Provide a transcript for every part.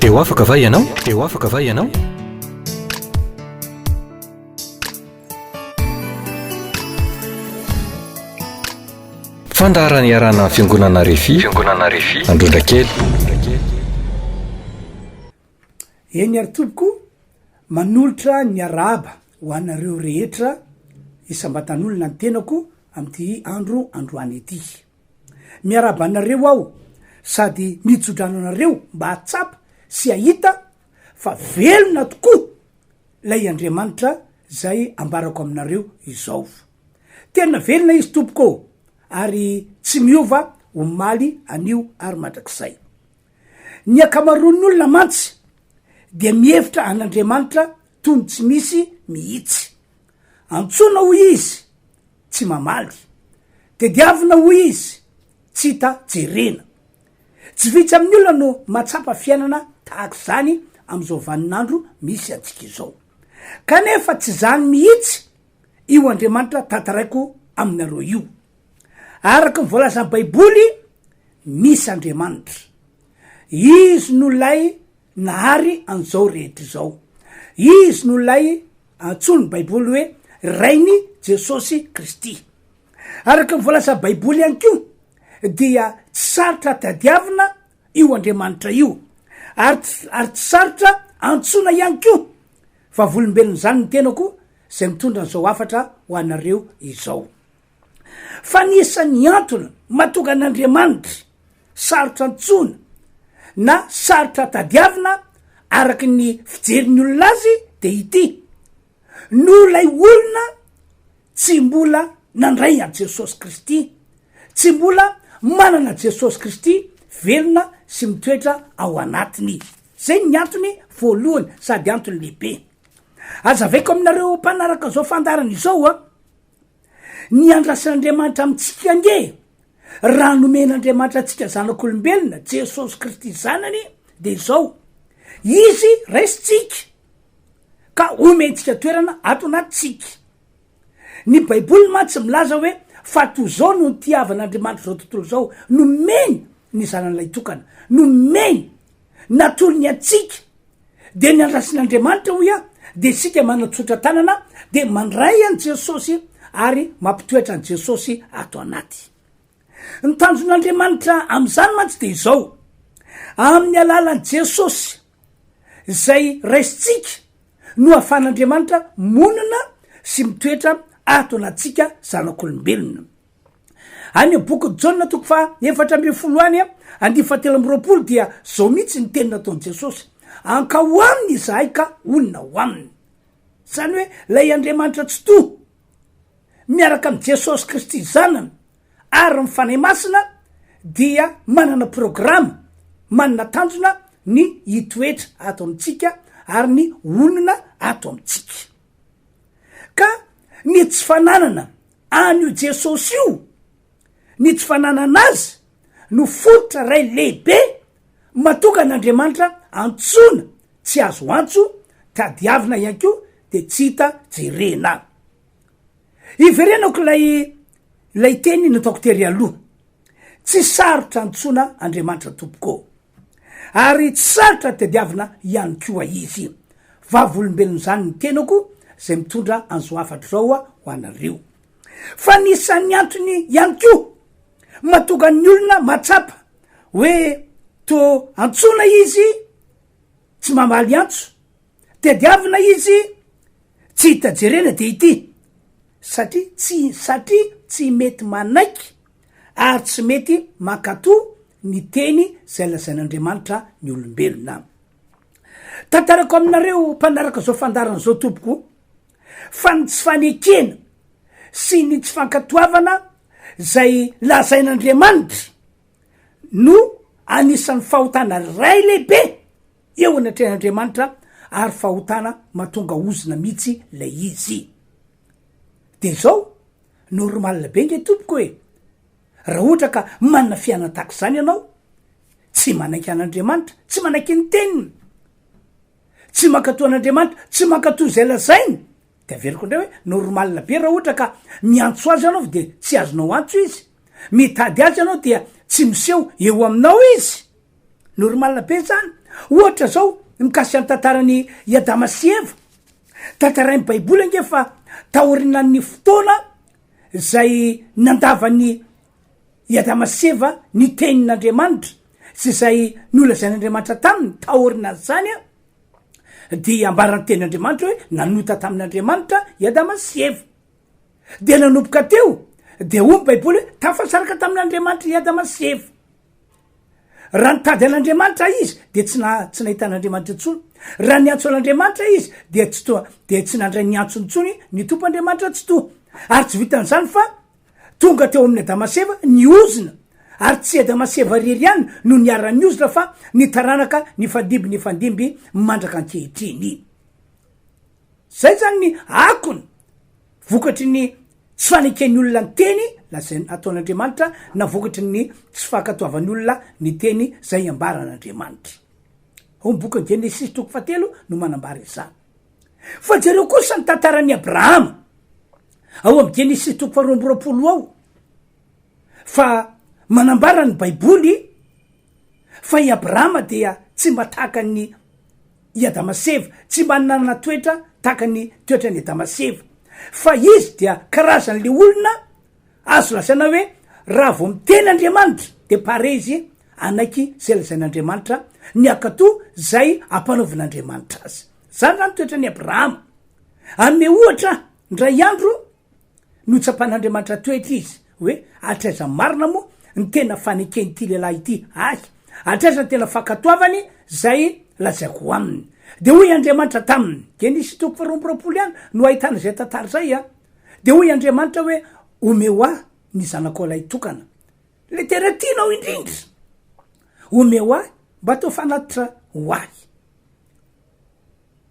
eo afaka va ianao eo afaka va ianao fandarany iarana fiangonana refi androndra kely eny ary toboko manolotra ny arahaba ho anareo rehetra isambatan'olona ny tenako am'ty androany ety miaraba anareo aho sady mijodrano anareo mba hatsapa sy ahita fa velona tokoa lay Andriamanitra zay ambarako aminareo izao tena velona izy tompoko ary tsy miova omaly anio ary mandrakizay ny akamaroan'olona mantsy dia mihevitra an'Andriamanitra tony tsy misy mihitsy antsona ho izy tsy mamaly tediavina ho izy tsy hita jerena tsy vitsy amin'ny olona no matsapa fiainana tahaka zany am'izao vaninandro misy antsika izao kanefa tsy zany mihitsy io Andriamanitra tantaraiko aminareo io araka ny voalazan'ny baiboly misy Andriamanitra izy no lay nahary an'izao rehetra izao izy no lay antsony baiboly hoe rainy Jesosy Kristy araka ny voalazan'ny baiboly ihany ko dia tsy sarotra tadiavina io Andriamanitra io ary tsy sarotra antsona ihany ko fa volombelony zany ny tenako zay mitondra n'izao afatra ho anareo izao fa nisan'ny antony mahatonga an'Andriamanitra sarotra antsona na sarotra tadiavina araky ny fijerin'ny olona azy de ity no lay olona tsy mbola nandray a Jesosy Kristy tsy mbola manana Jesosy Kristy velona sy mitoetra ao anatiny zay ny antony voalohany sady antony lehibe azavaiko aminareo mpanaraka zao fandarana izao ny andrasan'Andriamanitra amitsika ange raha nomen'Andriamanitra atsika zanak'olombelona Jesosy Kristy zanany de izao izy raisitsika ka omentsika toerana ato anatytsika ny baiboly mantsy milaza hoe fa to zao no nitiavan'Andriamanitra zao tontolo zao nomeny ny zanan'ilay tokana nomeny natolony atsika de ny andrasin'Andriamanitra hoia de sika manatsotra tanana de mandray an Jesosy ary mampitoetra an Jesosy ato anaty ny tanjon'Andriamanitra am'izany mantsy de izao amin'ny alalan'i Jesosy zay raisitsika no afan'Andriamanitra monina sy mitoetra ato anatsika zanak'olombelona any boky Jaona toko fa 4:10 2:13 dia zao mihitsy ny teny nataon'i Jesosy anka ho aminy izahay ka olona ho aminy zany hoe lay Andriamanitra tsy to miaraka am' Jesosy Kristy zanany ary mifanahy masina dia manana programa manana tanjona ny hitoetra ato amitsika ary ny olona ato amitsika ka ny tsy fananana an'io Jesosy io ny tsy fananana azy no fototra ray lehibe matonga an'Andriamanitra antsona tsy azo antso tadiavina ihany ko de tsy hita jerena iverenako lay teny nataoko tery aloha tsy sarotra antsona Andriamanitra tompoko ary tsy sarotra tadiavina ihany koa izy vavolombelony zany ny tenako zay mitondra an'izao afatra zao ho anareo fa nisan'ny antony ihany ko mahatonga ny olona matsapa hoe to antsona izy tsy mamaly antso tadiavina izy tsy hita jerena de ity satria tsy mety manaiky ary tsy mety makato ny teny zay lazain'Andriamanitra ny olombelona tantarako aminareo mpanaraka zao fandarana zao tompoko fa ny tsy fanekena sy ny tsy fankatoavana zay lazain'Andriamanitra no anisan'ny fahotana ray lehibe eo anatrehan'Andriamanitra ary fahotana mahatonga ozina mihitsy lay izy de zao normalina be nge tompoko hoe raha ohatra ka manana fiaina tahaka zany ianao tsy manaiky an'Andriamanitra tsy manaiky ny teniny tsy mankatoa an'Andriamanitra tsy mankatoa zay lazainy de averiko indray hoe normalina be raha ohatra ka miantso azy ianao de tsy azonao antso izy mitady azy ianao dia tsy miseho eo aminao izy normalna be zany ohatra zao mikasy any tantarany Iadama sy Eva tantarain'ny baiboly ange fa taorinan'ny fotoana zay nandavany Iadama sy Eva ny tenin'Andriamanitra sy zay nolazain'Andriamanitra taminy taorina zany dia ambarany tenin'Andriamanitra hoe nanota tamin'Andriamanitra Iadama sy Eva de nanomboka teo de omby baiboly hoe tafasaraka tamin'Andriamanitra Iadama sy Eva raha nitady an'Andriamanitra izy de tsy nahitan'Andriamanitra intsony raha niantso an'Andriamanitra izy de tsy nandray niantso intsony ny tompo Andriamanitra tsy to ary tsy vitan'izany fa tonga teo amin'ny Adama sy Eva ny ozina ary tsy Adama sy Eva rery ihany no niarany ozina fa ny taranaka ny fandimby mandraka ankehitriny zay zany ny akony vokatry ny tsy faneken'ny olona ny teny lazay ataon'Andriamanitra na vokatry ny tsy fankatoavan'ny olona ny teny zay ambaran'Andriamanitra ao boka Genesis 3 no manambara izany fa jareo kosa ny tantaran'ny Abrahama ao amin'ny Genesis 3 ao fa manambara ny baiboly fa i Abrahama dia tsy mba tahaka ny Iadama sy Eva tsy mba nanana toetra tahaka ny toetrany Iadama sy Eva fa izy dia karazan'le olona azo lazaina hoe raha vo miteny Andriamanitra de pare izy anaiky zay lazain'Andriamanitra ny akato zay ampanaovin'Andriamanitra azy zany zany toetrany Abrahama ame ohatra ndray andro no tsapan'Andriamanitra toetra izy hoe atraiza marina moa ny tena fanekeny ty lehilahy ity atraiza ny tena fankatoavany zay lazaiko aminy de hoy Andriamanitra taminy Genesis 3 ihany no ahitana zay tantara zay de hoy Andriamanitra hoe omeo ahy ny zanako lay tokana le tena tianao indrindra omeo ahy mba tao fanatitra ho ahy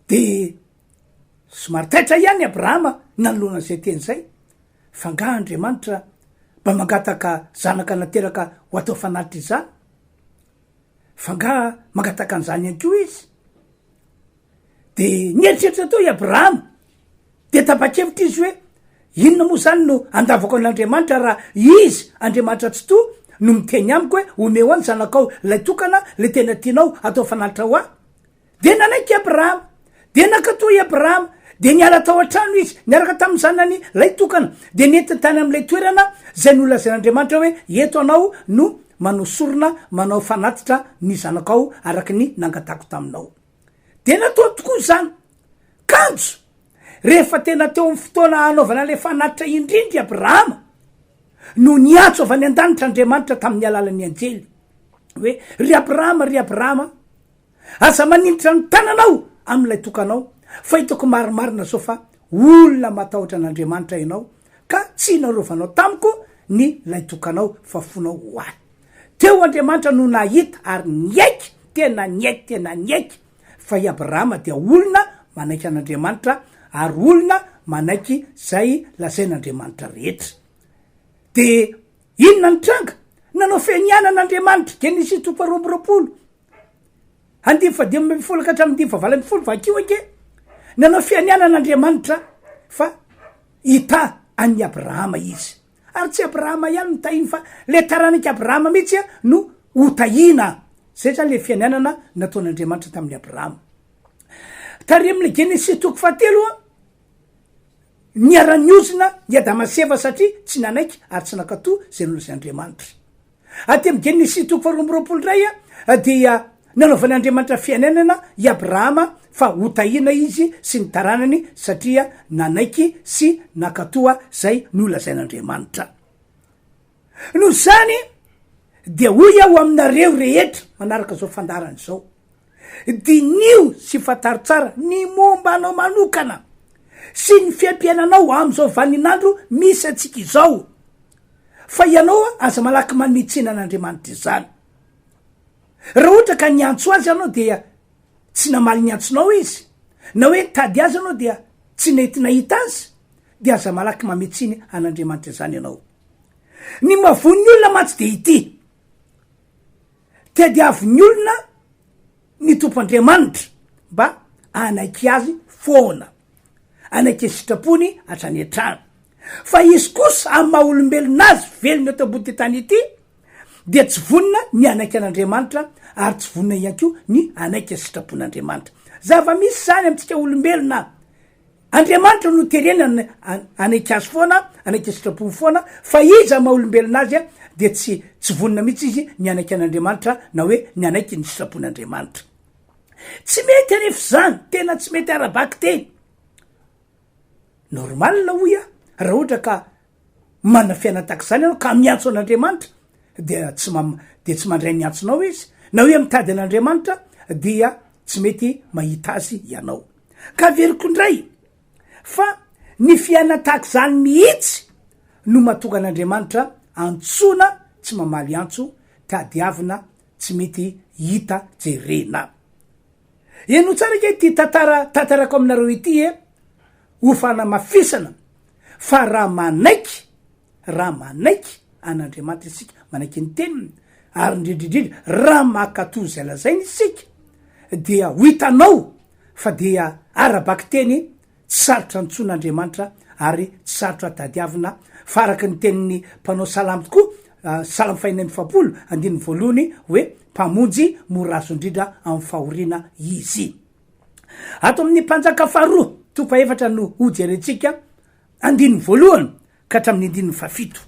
de somary taitra ihany Abrahama nanoloanan'izay teny zay fa nga Andriamanitra mba mangataka zanaka nateraka ho atao fanatitra izany fa nga mangataka an'izany ihany koa izy de nieritreritra tao i Abrahama de tapa-kevitra izy hoe inona moa zany no andavako an'Andriamanitra raha izy Andriamanitra tsy to no miteny amiko hoe omeo any zanakao lay tokana le tena tianao atao fanatitra ho ahy de nanaiky Abrahama de nakatao i Abrahama de niala tao an-trano izy niaraka tamin'ny zanany lay tokana de nentiny tany am'ilay toerana zay nolazain'Andriamanitra hoe eto anao no manao sorona manao fanatitra ny zanakao araky ny nangatako taminao de natao tokoa zany kanjo rehefa tena teo amin'ny fotoana anaovana le fanatitra indrindry Abrahama no niatso avy any an-danitra Andriamanitra tamin'ny alalan'ny anjely hoe ry Abrahama aza maninditra ny tananao am'ilay tokanao fa hitako marimarina zao fa olona matahotra an'Andriamanitra ianao ka tsy narovanao tamiko ny lay tokanao fa fonao ho ahy teo Andriamanitra no nahita ary niaiky tena niaiky fa i Abrahama dia olona manaiky an'Andriamanitra ary olona manaiky zay lazain'Andriamanitra rehetra de inona ny tranga nanao fenianan'Andriamanitra Genesis 3 andimy fa 10 ka hatramin'ny 9 vakio ake nanao fianianan'Andriamanitra fa hita an'ny Abrahama izy ary tsy Abrahama ihany mitahiny fa le taranaky Abrahama mihitsy no hotahina zay zany le fianianana nataon'Andriamanitra tamin'ny Abrahama tary am'le Genesis 3 niara-niozina i Adama sy Eva satria tsy nanaiky ary tsy nakato zay nolazain'Andriamanitra aty am' Genesis 3 ray dia nanaovan'Andriamanitra fiainanana i Abrahama fa hotahina izy sy ny taranany satria nanaiky sy nakatoa zay nolazain'Andriamanitra no zany de hoy aho aminareo rehetra manaraka zao fandarany zao dinio sy fataro tsara ny momba anao manokana sy ny fiampiainanao am'izao vaninandro misy atsika izao fa ianao aza malaky manitsina an'Andriamanitra izany raha ohatra ka niantso azy anao dia tsy namaly niantsonao izy na hoe tady azy anao dia tsy nety nahita azy de aza malaky mametsiny an'Andriamanitra izany ianao ny mavon'ny olona matsy de ity tia diavy olona ny tompo Andriamanitra mba anaiky azy foana anaiky sitrapony hatrany an-trano fa izy kosa amin'ny maha olombelona azy velony eto ambony ty tany ity de tsy vonina ny anaiky an'andriamanitra ary tsy vonina ihany ko ny anaiky sitrapon'andriamanitra zava misy zany amitsika olombelona andriamanitra no terena anaiky azy foana anaiky sitrapony foana fa iza maha olombelona azy a de tsy vonina mihitsy izy ny anaiky an'andriamanitra na hoe ny anaiky ny sitrapon'andriamanitra tsy mety anefa zany tena tsy mety arabaky teny normal hoy a raha ohatra ka mana fiaina taky zany anao ka miantso an'andriamanitra de tsy mandray ny antsonao izy na hoe mitady an'andriamanitra dia tsy mety mahita azy ianao ka veriko indray fa ny fiaina taky zany mihitsy no mahatonga an'andriamanitra antsona tsy mamaly antso tadiavina tsy mety hita jerena eno tsara ke ty tantarako aminareo ity ho fana mafisana fa raha manaiky an'andriamanitra isika manaiky ny teniny ary indrindrindrindra raha makatoy zay lazainy isika dia ho hitanao fa dia arabaky teny tsy sarotra antson'andriamanitra ary tsy sarotra tadiavina fa araky ny tenin'ny mpanao salamy tokoa salamy fahinay mifapolo andiny voalohany hoe mpamonjy morazo indrindra amin'ny fahoriana izy ato amin'ny mpanjaka faharoa topa efatra no hojerentsika andiny voalohany ka hatramin'ny andininy fafito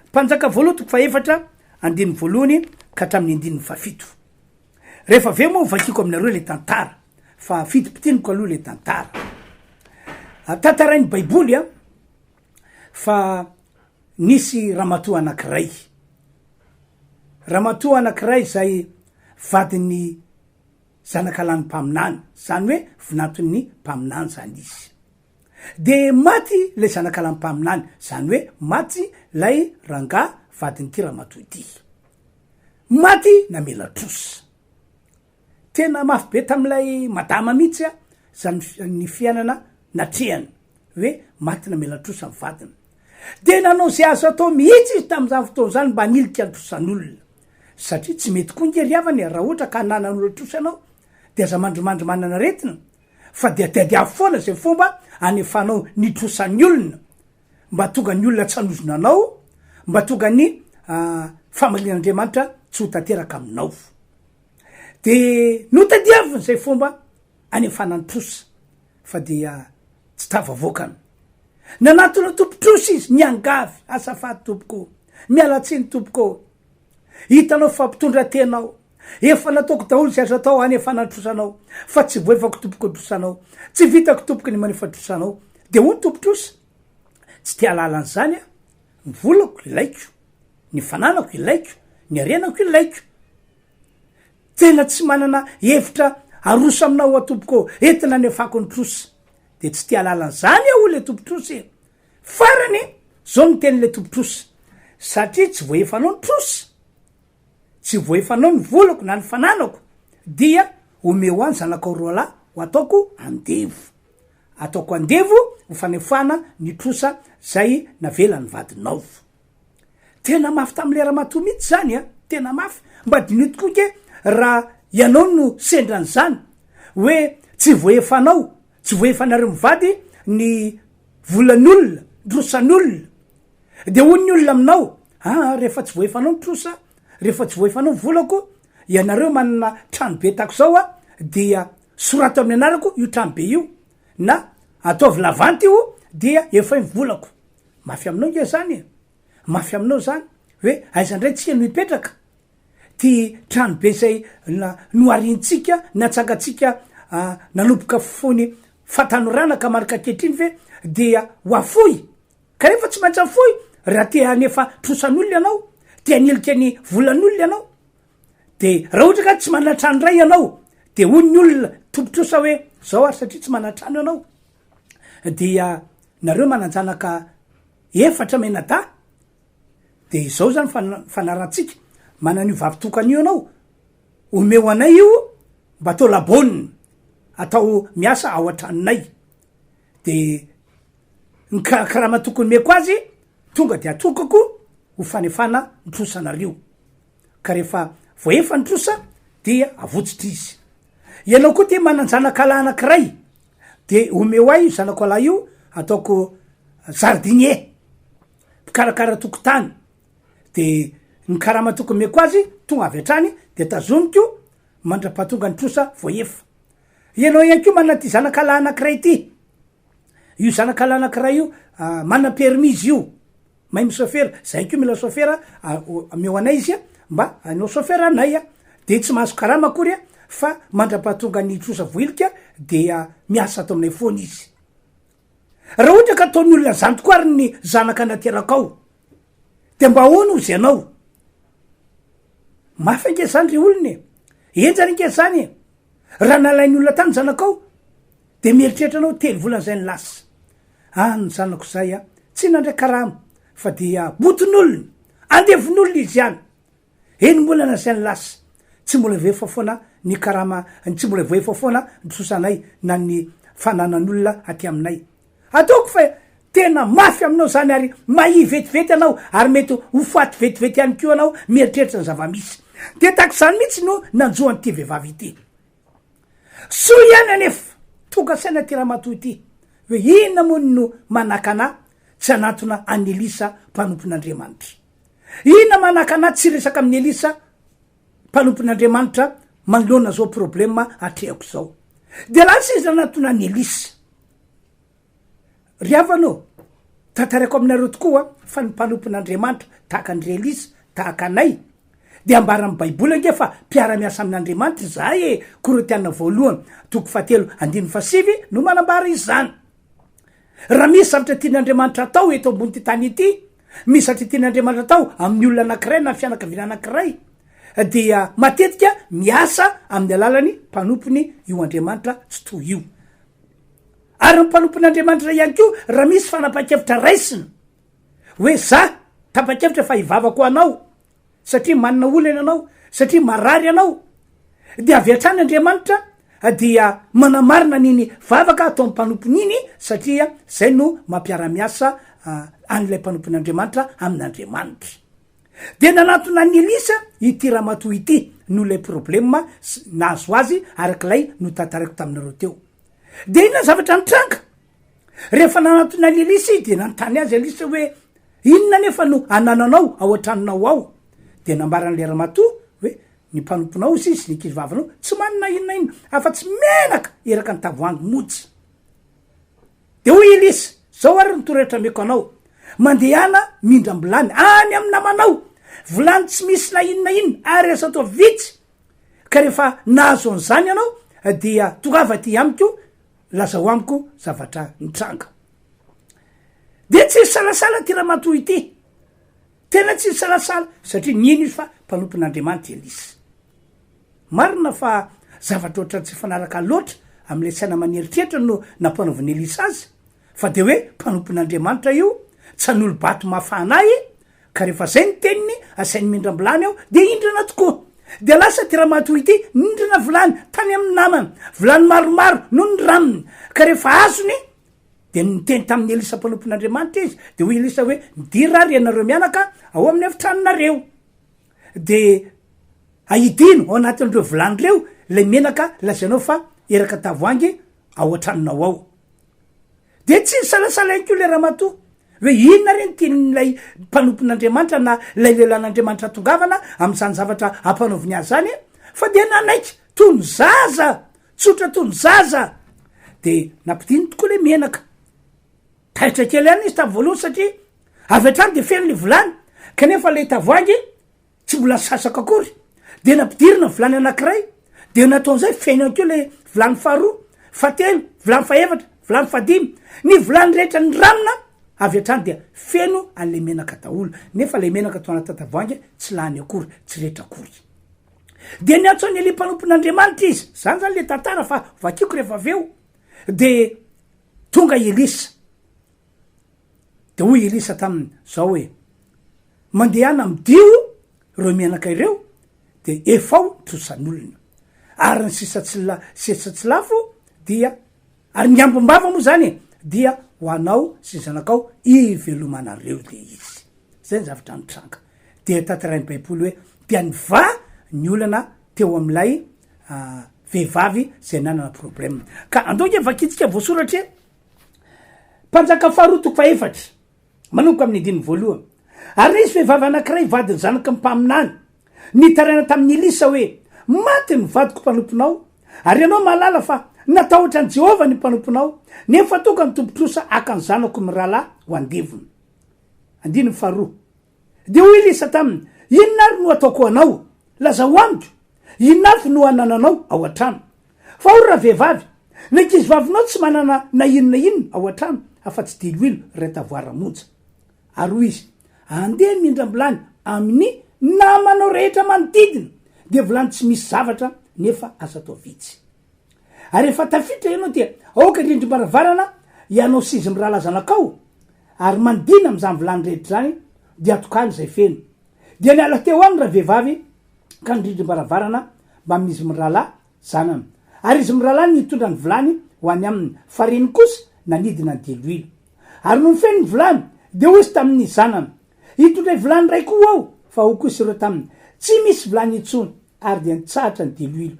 mpanjaka voaloha topa efatra andiny voalohany ka hatramin'ny andininy fafito rehefa aveo moa vakiko aminareo le tantara fa fitopitinyko aloha le tantara tantarainy baiboly a fa nisy ramatoa anankiray zay vadiny zanakalany mpaminany zany hoe vinaton'ny mpaminany zany izy de maty le zanakalany mpaminany zany hoe maty lay ranga vadin'ity ramatoa ity maty namela trosa tena mafy be tam'ilay madama mihitsy a zany fiainana natrehany hoe maty namela trosa amin'ny vadiny de nanao zay azo atao mihitsy izy tam'izany fotoana zany mba nilika trosan'olona satria tsy mety koa ngeriavany raha ohatra ka nanan'olo trosa anao de aza mandromandro manana retina fa de diadiavo foana zay fomba anefanao ny trosan'ny olona mba tonga ny olona tsy hanozona anao mba tonga ny famalian'andriamanitra tsy ho tanteraka aminao de notadiaviny zay fomba anefanany trosa fa dia tsy tavavoakany nanatona tompotrosa izy niangavy asafady tompoko mialatsiny tompoko hitanao fampitondra tenao efa nataoko daholo sy azo atao anefanany trosanao fa tsy voefako tompoko trosanao tsy vitako tompoky ny manefa trosanao de ho ny tompotrosa tsy tia lalany zany a ny volako ilaiko ny fananako ilaiko ny arenako ilaiko tena tsy manana hevitra aroso aminao atompoko entina anefako ny trosa de tsy tia lalany zany aho le tompotrosa farany zao ny teny le tompotrosa satria tsy voefanao ny trosa tsy voefanao ny volako na ny fananako dia omeo any zanakao roalahy ho ataoko andevo ho fanefana ny trosa zay navela ny vadinao tena mafy tam'le ramatoa mihitsy zany a tena mafy mba dinitokoa ke raha ianao no sendrany zany hoe tsy voefanareo mivady ny volan'olona trosan'olona de hoy ny olona aminao rehefa tsy voefanao ny trosa rehefa tsy voefanao ny volako ianareo manana tranobe tako zao a dia sorato amin'ny anarako io tranobe io na ataovy lavanty io dia efa ny volako mafy aminao nge zany mafy aminao zany hoe aizandray tsika no hipetraka ty tranobe zay noarintsika natsangatsika nanomboka fony fatanorana ka marika kehitriny fe dia hoafoy ka rehefa tsy maintsy afoy raha tia anefa trosan'olona ianao tia nilika ny volan'olona ianao de raha ohatra ka tsy manatrano ray ianao de hoy ny olona tompotrosa hoe zao ary satria tsy manatrano ianao dia nareo mananjanaka efatra menada de izao zany fanaratsika manan'io vavitokan'io anao omeo anay io mba atao laboniny atao miasa ao an-tranonay de ny karakarama tokony meko azy tonga de atokako ho fanefana nitrosanareo ka rehefa voefa nitrosa dia avotsitra izy ianao koa ty mananjanakalahy anakiray de omeo ay io zanako alahy io ataoko jardinier mpikarakara tokotany de ny karama tokony meko azy tonga avy atrany de tazomiko mandra-pahatonga ny trosa voefa ianao ihany ko mana ty zanakala anakiray ty io zanakala anakiray io mana permis io mahay misofera zay ko mila sofera ameo anay izy a mba anao sofera anay a de tsy mahazo karama akory a fa mandra-pahatonga ny trosa voilika de miasa ato aminay foany izy raha ohatra ka ataony olona zany tokoa ary ny zanaka anaterakao de mba ahoana ozy anao mafy anke zany re olony enjany anke zany raha nalainy olona tany zanakao de mieritreritra anao telo volana zay ny lasa ny zanako zay a tsy nandray karama fa dia botin'olony andevin'olony izy any eny mbolana zay ny lasa tsy mbola voefa foana ny karama tsy mbola voefa foana nytrosanay na ny fananan'olona aty aminay ataoko fa tena mafy aminao zany ary mahi vetivety anao ary mety ho faty vetivety ihany keo anao mieritreritra ny zava-misy de taky zany mihitsy no nanjoany ty vehivavy ity soa ihany anefa tonga saina ty raha matoy ity hoe inona mony no manaka ana tsy anatona any Elisa mpanompon'Andriamanitra inona manaka ana tsy resaka amin'ny Elisa mpanompon'Andriamanitra manoloana zao problema atrehako zao de lasa izy anatona any Elisa ry avanao tantarako aminareo tokoa fa ny mpanompon'Andriamanitra tahaka andry Elisa tahaka anay de ambara amy baiboly ange fa mpiara-miasa amin'Andriamanitra zay Korinthiana voalohany toko 7:5 no manambara izy zany raha misy zavatra tian'Andriamanitra atao eto ambony ty tany ity misy zavatra tian'Andriamanitra atao amin'ny olona anakiray na fianakaviana anakiray dia matetika miasa amin'ny alalany mpanompony io Andriamanitra tsy to io ary ny mpanompon'Andriamanitra ihany ko raha misy fanapa-kevitra raisina hoe za tapa-kevitra fa hivavako anao satria manana olana anao satria marary anao de avy atrany Andriamanitra dia manamarina niny vavaka atao amin'ny mpanompony iny satria zay no mampiara-miasa an'ilay mpanompon'Andriamanitra amin'Andriamanitra de nanatona ny Elisa ity raha matoa ity no lay problema nahazo azy arak'ilay no tantarako taminareo teo de inona zavatra nitranga rehefa nanatona ny Elisa i de nanontany azy Elisa hoe inona nefa no anananao ao an-tranonao ao de nambaran'le raha matoa hoe ny mpanomponao izy izy nikizy vavanao tsy manina inona afa-tsy menaka eraka ny tavoangy motsy de hoy Elisa zao ary nitorehatra meko anao mandehana mindram-bolany any amin'ny namanao volany tsy misy na inona ary asa atao vitsy ka rehefa nahazo an'izany ianao dia tongava ty amiko lazao amiko zavatra nitranga de tsy salasala ty raha matoa ity tena tsy salasala satria nino izy fa mpanompon'Andriamanitra Elisa marina fa zavatra oatra tsy fanaraka loatra am'le saina manieritreritra no nampanaoviny Elisa azy fa de hoe mpanompon'Andriamanitra io tsy an'olo bato mafanay ka rehefa zay ny teniny asainy mindram-bolany ao de indrana tokoa de lasa ty raha matoa ity nindrana volany tany amin'ny namany volany maromaro no ny raminy ka rehefa azony de niteny tamin'ny Elisa mpanompon'Andriamanitra izy de hoy Elisa hoe midirary ianareo mianaka ao amin'ny efitranonareo de ahidino ao anatin'ireo volany reo lay menaka lazainao fa eraka tavoangy ao an-tranonao ao de tsy salasala ihany ko le raha matoa hoe inona reny tian'lay mpanompon'Andriamanitra na lay lelan'Andriamanitra tongavana am'izany zavatra ampanaoviny azy zany fa de nanaiky tony zaza tsotra tony zaza de nampidiny tokoa le menaka taitra kely ihany izy tamy voalohany satria avy atrany de feno le volany kanefa le tavoangy tsy mbola sasaka akory de nampidirina volany anakiray de nataon'izay feno ihany keo le volany faharoa fatelo volany faefatra volany fadimy ny volany rehetra ny ramina avy atrany dia feno an'le menaka daholo nefa le menaka atao anaty tavoangy tsy lany akory tsy rehetra akory de niatsony le mpanompon'Andriamanitra izy zany zany le tantara fa vakiko rehefa aveo de tonga Elisa de hoy Elisa taminy zao hoe mandehana midio reo menaka ireo de efao trosan'olona ary ny sisa-tsy lafo dia ary ny ambom-bava moa zany dia ho anao sy zanakao ivelomanareo le izy zay ny zavatra nitranga de tantarain'ny baiboly hoe dia niva ny olana teo am'ilay vehivavy zay nanana problema ka andoge vakitsika voasoratra mpanjaka faharoa toko faefatra manomboka amin'ny andiny voalohany ary nisy vehivavy anankiray vadiny zanaky mimpaminany nitaraina tamin'ny elisa hoe maty ny vadiko mpanomponao ary ianao malala fa natahotra any Jehova ny mpanomponao nefa toka ny tompotrosa aka ny zanako mirahalahy ho andevony. 5 de ho elisa taminy inona ary no ataoko anao lazao amiko inafy no anananao ao an-trano fa ory raha vehivavy nankizy vavinao tsy manana na inona ao an-trano afa-tsy diloilo retavoaramonja. Ary hoy izy andeha mindrambolany amin'ny namanao rehetra manodidina de volany tsy misy zavatra nefa asa atao vitsy. Ary efa tafitra ianao dia aoka rindrim-baravarana ianao sizy mirahala zanakao ary mandina am'izany volany rehetra zany de atokany zay feno de niala teo aminy raha vehivavy ka nirindrim-baravarana mba mizy mirahala zanany ary izy mirahala nitondra ny volany ho any aminy fareny kosa nanidina ny diloilo ary no nifeny ny volany de hoy izy tamin'ny zanany hitondray volany ray koa ao fa ho kosa ireo taminy tsy misy volany intsony ary de nitsahatra ny diloilo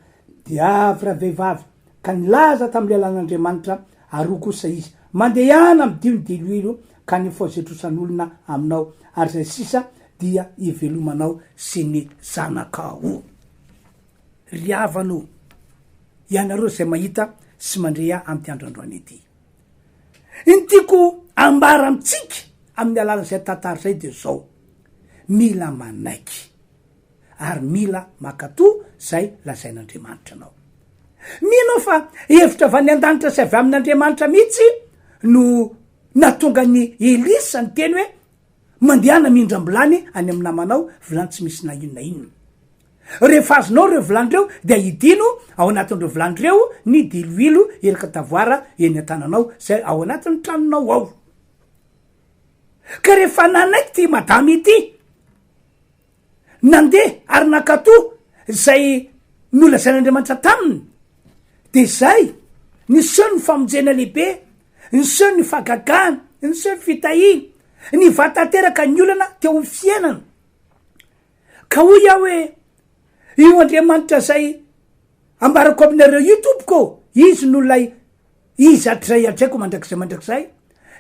de avy raha vehivavy ka nilaza tamin'ny lalan'Andriamanitra ary ho kosa izy mandehana amidio ny diloilo ka nifaozetrosan'olona aminao ary zay sisa dia ivelomanao sy ny zanakao. Riavanao ianareo zay mahita sy mandrea amty androandroany ety intiako ambara amitsika amin'ny alalan'izay tantara zay de zao mila manaiky ary mila makatoa zay lazain'Andriamanitra anao. Minao fa hevitra avy any an-danitra sy avy amin'Andriamanitra mihitsy no natonga ny Elisa ny teny hoe mandehana mindram-bolany any amin'ny namanao volany tsy misy na inona. Rehefa azonao reo volandreo de idino ao anatin'ireo volandreo ny diloilo eraka tavoara eny an-tananao zay ao anatin'ny tranonao ao. Ka rehefa nanaiky ty madamy ity nandeha ary nakatoa zay nolazain'Andriamanitra taminy de zay ny seho ny famonjena lehibe, ny seho ny fagagana, ny seho fitahina, ny vatateraka ny olana teo amin'ny fiainana. Ka hoy aho hoe io Andriamanitra zay ambarako aminareo io tompoko izy no lay izy atray atraiko mandrakizay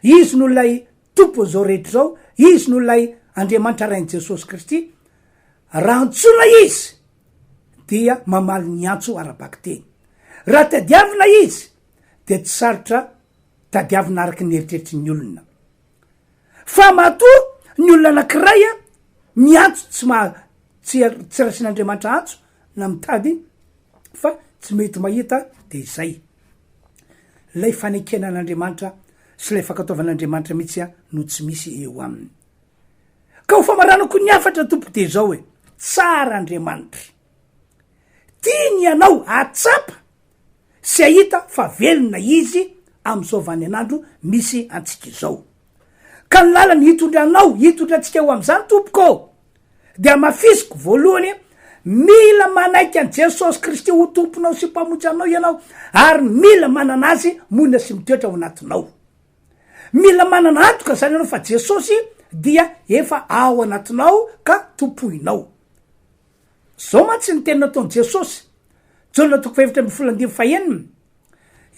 izy no lay tompo zao rehetra zao, izy no lay Andriamanitra rain'i Jesosy Kristy. Raha antsona izy dia mamaly ny antso arabaky teny, raha tadiavina izy de tsy sarotra tadiavina araky ny eritreritry ny olona. Fa matoa ny olona anankiray miantso tsy rasin'Andriamanitra antso na mitady fa tsy mety mahita de zay lay fanekenan'Andriamanitra sy lay fakataovan'Andriamanitra mihitsy no tsy misy eo aminy. Ka ho famaranako ny afatra tompo de zao hoe tsara Andriamanitra tiany ianao atsapa sy ahita fa velona izy am'izao vanenandro misy antsika izao. Ka ny lalany hitondranao hitondratsika ho am'izany tompoko de amafisiko voalohany mila manaiky an Jesosy Kristy ho tomponao sy mpamonjy anao ianao ary mila manana azy monina sy mitoetra ao anatinao. Mila manana antoka zany ianao fa Jesosy dia efa ao anatinao ka tompoinao. Zao mantsy ny tena nataon'i Jesosy Jona 7:25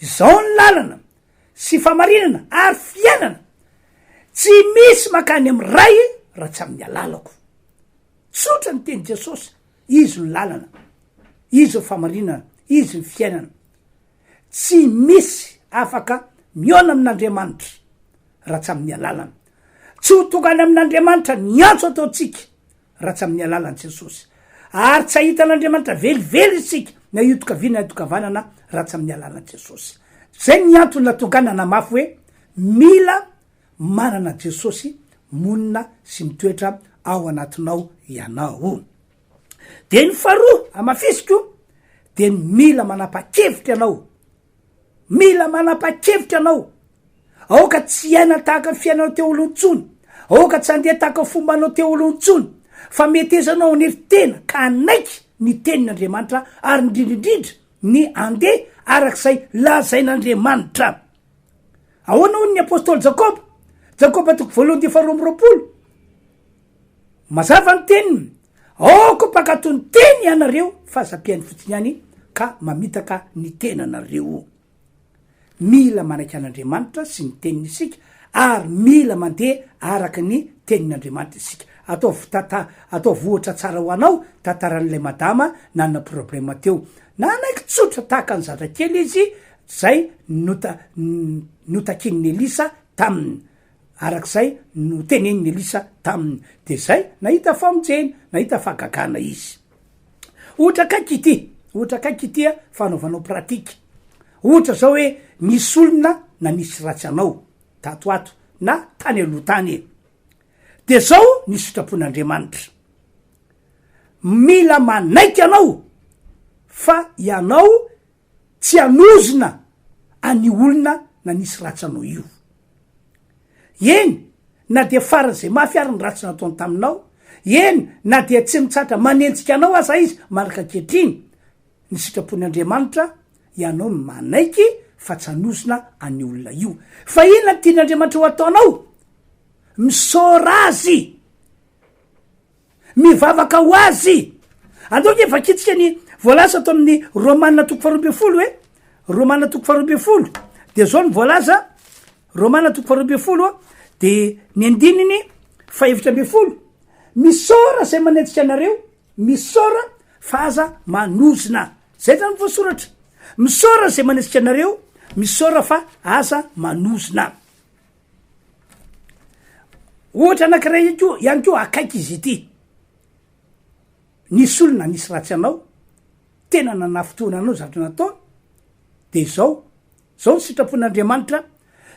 izao ny lalana sy famarinana ary fiainana, tsy misy makany amin'ny ray raha tsy amin'ny alalako. Tsotra ny teny Jesosy, izy ny lalana, izy ny famarinana, izy ny fiainana. Tsy misy afaka miona amin'Andriamanitra raha tsy amin'ny alalana. Tsy ho tokany amin'Andriamanitra ny antso ataotsika raha tsy amin'ny alalan'i Jesosy. Ary tsy ahitan'Andriamanitra velively isika na itokaviana itokavanana raha tsy amin'ny alalan'i Jesosy. Zay ny antony natongana namafy hoe mila manana Jesosy monina sy mitoetra ao anatinao ianao. De ny faharoa amafisiko de mila manapa-kevitra ianao. Mila manapa-kevitra ianao. Aoka tsy aina tahaka fiainanao teo alohantsony, aoka tsy andeha tahaka fombanao teo alohantsony, fa metezanao ny eritena ka anaiky ny tenin'Andriamanitra ary indrindrindrindra ny andeha arak'izay lazain'Andriamanitra. Ahoana hoy ny apôstôly Jakoba 2:2 mazava ny teniny, aoko mpakato ny teny ianareo fa zapiany fotsiny ihany ka mamitaka ny tenanareo. Mila manaiky an'Andriamanitra sy ny teniny isika ary mila mandeha araky ny tenin'Andriamanitra isika. Atao vohatra tsara ho anao tantaran'lay madama nanana problema teo, nanaiky tsotra tahaka ny zatra kely izy zay notakin'ny Elisa taminy, arak'izay no teneniny Elisa taminy, de zay nahita famonjeny, nahita fahagagana izy. Ohatra kaiky ity fanaovanao pratika, ohatra zao hoe nisy olona na nisy ratsy anao tatoato na tany aloha tany de zao nisy sitrapon'Andriamanitra, mila manaiky anao fa ianao tsy anozona any olona na nisy ratsy anao io. Eny na de faran'izay mafiary ny ratsy nataony taminao, eny na dia tsy mitsatra manenjika anao aza izy maraka kehitriny, ny sitrapon'Andriamanitra ianao manaiky fa tsy anozona any olona io. Fa inona ny tian'Andriamanitra ho ataonao? Misaora azy, mivavaka ho azy. Andao efa kitsika ny voalaza atao amin'ny Romanina 12 hoe Romanina 12 de zao ny voalaza Romanina 12 de ny andininy 5 misaora zay manenjika anareo, misaora fa aza manozona, zay zany voasoratra, misaora zay manenjika anareo, misaora fa aza manozona. Ohatra anankiray ihany ko akaiky izy ity, nisy olona nisy ratsy anao, tena nanafotoana anao zavatra natao, de zao ny sitrapon'Andriamanitra,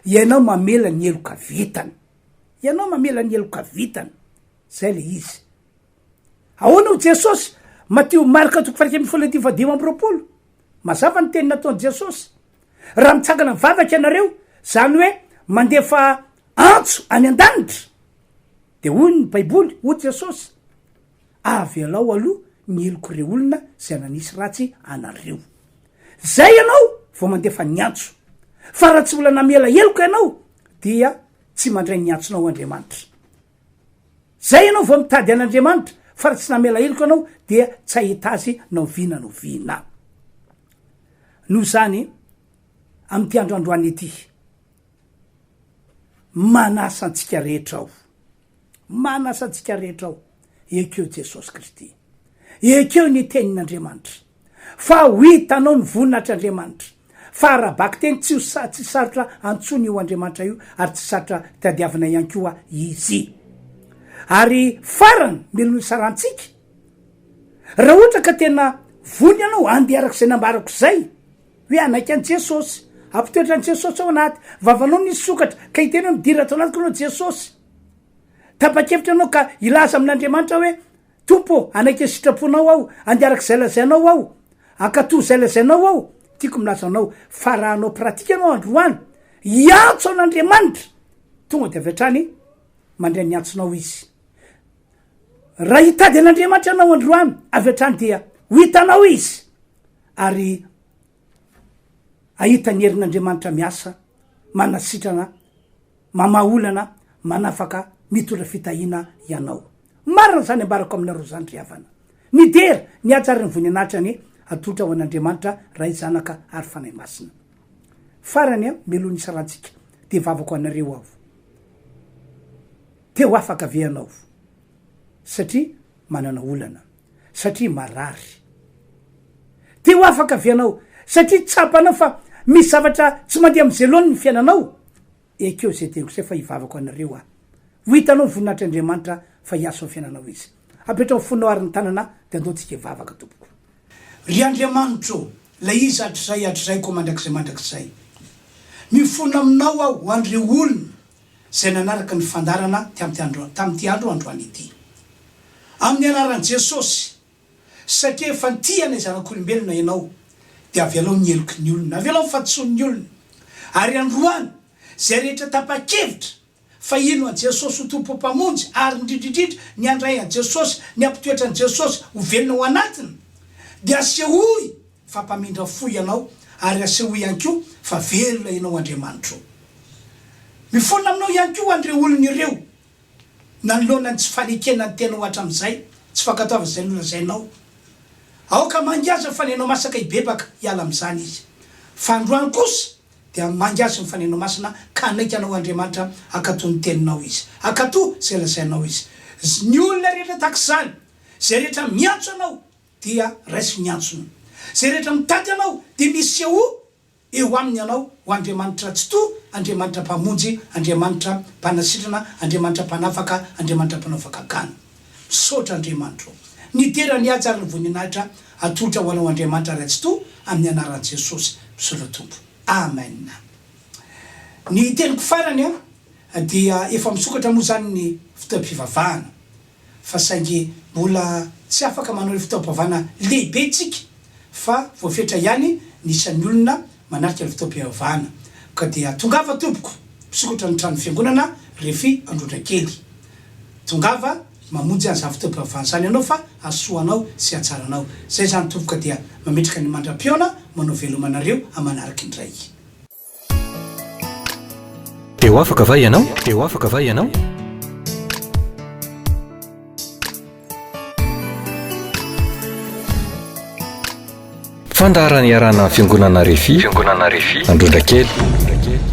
ianao mamela ny eloka vitany, ianao mamela ny eloka vitany, zay le izy. Ahoana ho Jesosy? Mateo marika 7:10 mazava ny teny nataony Jesosy, raha mitsangana mivavaka ianareo, zany hoe mandefa antso any an-danitra, de hoy ny Baiboly, hoy Jesosy, avy alao aloha ny eloko reo olona zay nanisy ratsy anareo. Zay ianao vao mandefa ny antso, fa raha tsy mbola namela eloka ianao dia tsy mandray ny antsonao Andriamanitra. Zay ianao vao mitady an'Andriamanitra, fa raha tsy namela eloka ianao dia tsy ahita azy novina. Noho zany am'ty androandroany ety, manasa antsika rehetra ao, ekeo Jesosy Kristy, ekeo ny tenin'Andriamanitra, fa ho hitanao ny voninatr'Andriamanitra, fa arabaky teny tsy sarotra antsony io Andriamanitra io, ary tsy sarotra tadiavina ihany koa izy. Ary farany melo isarantsika, raha ohatra ka tena vony anao andeha arak'izay nambarako zay, hoe anaiky an' Jesosy, ampitoetra an' Jesosy ao anaty vavanao nisy sokatra, ka hitena midira atao anaty kanao Jesosy, tapa-kevitra anao ka ilaza amin'Andriamanitra hoe tompo anaiky sitraponao aho, andeha arak'izay lazainao aho, ankatoy zay lazainao aho, tiako milaza anao. Fa raha anao pratika anao androany, iantso an'Andriamanitra, tonga de avy hatrany mandray ny antsonao izy. Raha hitady an'Andriamanitra anao androany, avy hatrany dia ho hitanao izy, ary ahita ny herin'Andriamanitra miasa, manasitrana, mamaolana, manafaka mitondra fitahina ianao. Marina zany ambarako aminareo zany ry havana, ny dera ny atsara ny voninahitra ny atotra ho an'Andriamanitra ray zanaka ary fanahy masina. Farany melo nisy rantsika, de vavako anareo aho, teo afaka ave anao, satria manana olana, satria marary, teo afaka ave anao, satria tsapanao fa misy zavatra tsy mandeha am'zelony ny fiainanao. Ekeo zay teniko zay fa hivavako anareo aho, ho hitanao voninatr'Andriamanitra fa hiasa ny fiainanao izy. Apetrao fonao ary ny tanana de andaotsika hivavaka tompoko. Ry Andriamanitro, la izy atrizay ko mandrakizay, mifona aminao aho ho andreo olona zay nanaraka ny fandarana tam'ty andro androany ity, amin'ny anaran'i Jesosy, satria efa ntiana zanak'olombelona ianao, de avy alao ny eloky ny olona, avy alao fatson'ny olona, ary androany zay rehetra tapa-kevitra fa ino an' Jesosy ho tompo mpamonjy, ary indrindrindrindra ny andray an' Jesosy, ny ampitoetra an' Jesosy ho velona ao anatiny, de asehoy fa mpamindra fo ianao, ary asehoy ihany ko fa velona ianao Andriamanitro. Mifona aminao ihany ko andreo olona ireo nanoloana ny tsy fanekena ny tena ohatra am'izay, tsy fankataova zay nolazainao, aoka mangaza fa nenao masaka ibebaka hiala am'izany izy. Fa androany kosa dia mangasy mifanenao masina ka naiky anao Andriamanitra akato ny teninao izy, akato zay lazainao izy. Ny olona rehetra tahaka izany, zay rehetra miantso anao dia raisy miantsona, zay rehetra mitady anao dia misy eo aminy anao ho Andriamanitra tsy to, Andriamanitra mpamonjy, Andriamanitra mpanasitrana, Andriamanitra mpanafaka, Andriamanitra mpanafaka gana. Misaotra Andriamanitra. Ny tera ny atsara ny voninahitra atolotra ho anao Andriamanitra ray tsy to amin'ny anaran'i Jesosy Mpisola Tompo. Amen. Ny teniko farany dia efa misokatra moa zany ny fitaovam-pivavahana, fa saingy mbola tsy afaka manao ny fitaovam-pivavahana lehibe tsika, fa voafetra ihany ny isan'ny olona manarika ny fitaovam-pivavahana. Ka dia tongava tompoko misokatra ny trano fiangonana Refy Androndrakely, tongava mamonjy an'izany fitaovam-pivavahana zany ianao fa asoanao sy atsaranao. Zay zany tompoka dia mametraka ny mandram-piona manao velomanareo amanaraka indray. Teo afaka va ianao? Teo afaka va ianao? Fandaharana iarana fiangonana Refy Androndrakely.